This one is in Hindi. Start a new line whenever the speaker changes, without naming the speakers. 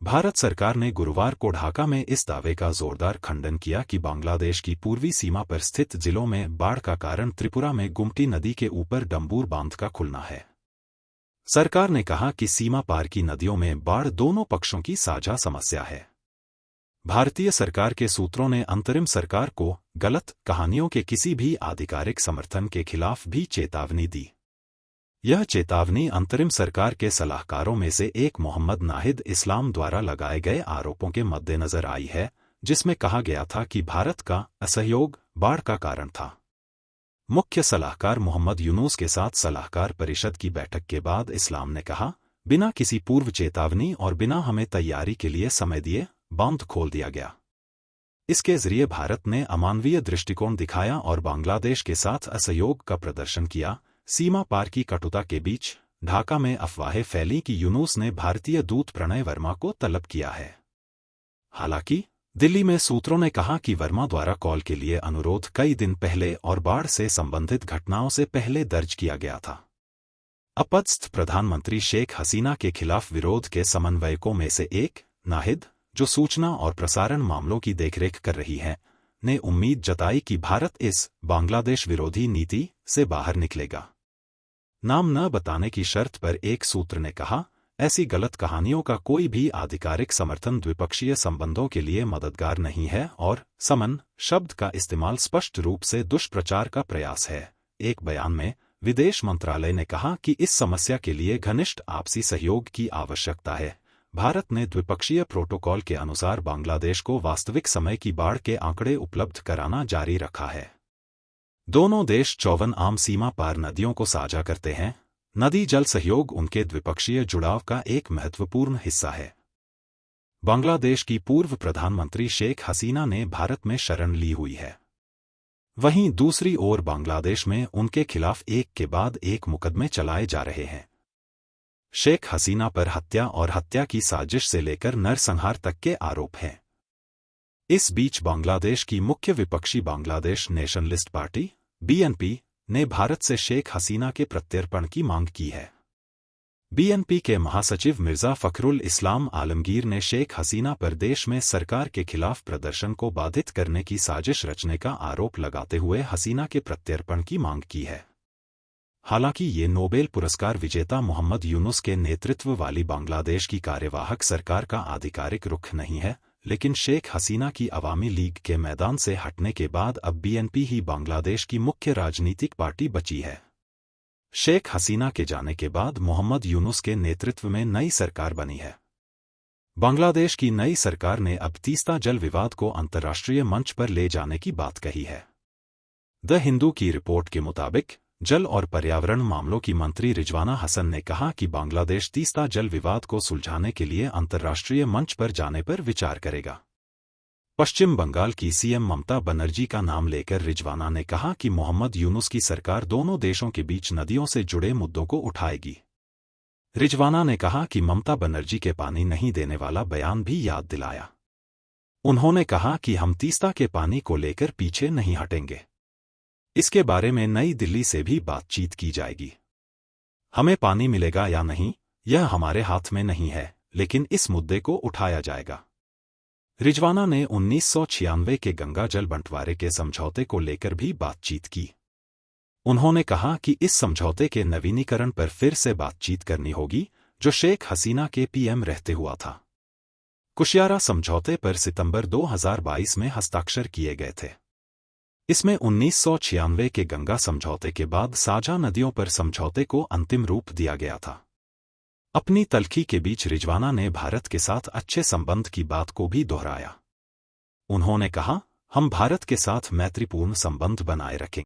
भारत सरकार ने गुरुवार को ढाका में इस दावे का जोरदार खंडन किया कि बांग्लादेश की पूर्वी सीमा पर स्थित जिलों में बाढ़ का कारण त्रिपुरा में गुमटी नदी के ऊपर डंबूर बांध का खुलना है। सरकार ने कहा कि सीमा पार की नदियों में बाढ़ दोनों पक्षों की साझा समस्या है। भारतीय सरकार के सूत्रों ने अंतरिम सरकार को गलत कहानियों के किसी भी आधिकारिक समर्थन के खिलाफ भी चेतावनी दी। यह चेतावनी अंतरिम सरकार के सलाहकारों में से एक मोहम्मद नाहिद इस्लाम द्वारा लगाए गए आरोपों के मद्देनजर आई है, जिसमें कहा गया था कि भारत का असहयोग बाढ़ का कारण था। मुख्य सलाहकार मोहम्मद यूनुस के साथ सलाहकार परिषद की बैठक के बाद इस्लाम ने कहा, बिना किसी पूर्व चेतावनी और बिना हमें तैयारी के लिए समय दिए बांध खोल दिया गया। इसके जरिए भारत ने अमानवीय दृष्टिकोण दिखाया और बांग्लादेश के साथ असहयोग का प्रदर्शन किया। सीमा पार की कटुता के बीच ढाका में अफवाहें फैली कि यूनुस ने भारतीय दूत प्रणय वर्मा को तलब किया है। हालांकि दिल्ली में सूत्रों ने कहा कि वर्मा द्वारा कॉल के लिए अनुरोध कई दिन पहले और बाढ़ से संबंधित घटनाओं से पहले दर्ज किया गया था। अपदस्थ प्रधानमंत्री शेख हसीना के खिलाफ विरोध के समन्वयकों में से एक नाहिद, जो सूचना और प्रसारण मामलों की देखरेख कर रही है, ने उम्मीद जताई कि भारत इस बांग्लादेश विरोधी नीति से बाहर निकलेगा। नाम न बताने की शर्त पर एक सूत्र ने कहा, ऐसी गलत कहानियों का कोई भी आधिकारिक समर्थन द्विपक्षीय संबंधों के लिए मददगार नहीं है और समन शब्द का इस्तेमाल स्पष्ट रूप से दुष्प्रचार का प्रयास है। एक बयान में विदेश मंत्रालय ने कहा कि इस समस्या के लिए घनिष्ठ आपसी सहयोग की आवश्यकता है। भारत ने द्विपक्षीय प्रोटोकॉल के अनुसार बांग्लादेश को वास्तविक समय की बाढ़ के आंकड़े उपलब्ध कराना जारी रखा है। दोनों देश 54 आम सीमा पार नदियों को साझा करते हैं। नदी जल सहयोग उनके द्विपक्षीय जुड़ाव का एक महत्वपूर्ण हिस्सा है। बांग्लादेश की पूर्व प्रधानमंत्री शेख हसीना ने भारत में शरण ली हुई है। वहीं दूसरी ओर बांग्लादेश में उनके खिलाफ एक के बाद एक मुकदमे चलाए जा रहे हैं। शेख हसीना पर हत्या और हत्या की साजिश से लेकर नरसंहार तक के आरोप हैं। इस बीच बांग्लादेश की मुख्य विपक्षी बांग्लादेश नेशनलिस्ट पार्टी (बीएनपी) ने भारत से शेख हसीना के प्रत्यर्पण की मांग की है। बीएनपी के महासचिव मिर्जा फखरुल इस्लाम आलमगीर ने शेख हसीना पर देश में सरकार के खिलाफ प्रदर्शन को बाधित करने की साजिश रचने का आरोप लगाते हुए हसीना के प्रत्यर्पण की मांग की है। हालांकि ये नोबेल पुरस्कार विजेता मोहम्मद यूनुस के नेतृत्व वाली बांग्लादेश की कार्यवाहक सरकार का आधिकारिक रुख नहीं है, लेकिन शेख हसीना की अवामी लीग के मैदान से हटने के बाद अब बीएनपी ही बांग्लादेश की मुख्य राजनीतिक पार्टी बची है। शेख हसीना के जाने के बाद मोहम्मद यूनुस के नेतृत्व में नई सरकार बनी है। बांग्लादेश की नई सरकार ने अब तीस्ता जल विवाद को अंतर्राष्ट्रीय मंच पर ले जाने की बात कही है। द हिंदू की रिपोर्ट के मुताबिक जल और पर्यावरण मामलों की मंत्री रिजवाना हसन ने कहा कि बांग्लादेश तीस्ता जल विवाद को सुलझाने के लिए अंतर्राष्ट्रीय मंच पर जाने पर विचार करेगा। पश्चिम बंगाल की सीएम ममता बनर्जी का नाम लेकर रिजवाना ने कहा कि मोहम्मद यूनुस की सरकार दोनों देशों के बीच नदियों से जुड़े मुद्दों को उठाएगी। रिजवाना ने कहा कि ममता बनर्जी के पानी नहीं देने वाला बयान भी याद दिलाया। उन्होंने कहा कि हम तीस्ता के पानी को लेकर पीछे नहीं हटेंगे। इसके बारे में नई दिल्ली से भी बातचीत की जाएगी। हमें पानी मिलेगा या नहीं, यह हमारे हाथ में नहीं है, लेकिन इस मुद्दे को उठाया जाएगा। रिजवाना ने 1996 के गंगा जल बंटवारे के समझौते को लेकर भी बातचीत की। उन्होंने कहा कि इस समझौते के नवीनीकरण पर फिर से बातचीत करनी होगी, जो शेख हसीना के पीएम रहते हुआ था। कुशियारा समझौते पर सितंबर 2022 में हस्ताक्षर किए गए थे। इसमें 1996 के गंगा समझौते के बाद साझा नदियों पर समझौते को अंतिम रूप दिया गया था। अपनी तल्खी के बीच रिजवाना ने भारत के साथ अच्छे संबंध की बात को भी दोहराया। उन्होंने कहा, हम भारत के साथ मैत्रीपूर्ण संबंध बनाए रखेंगे।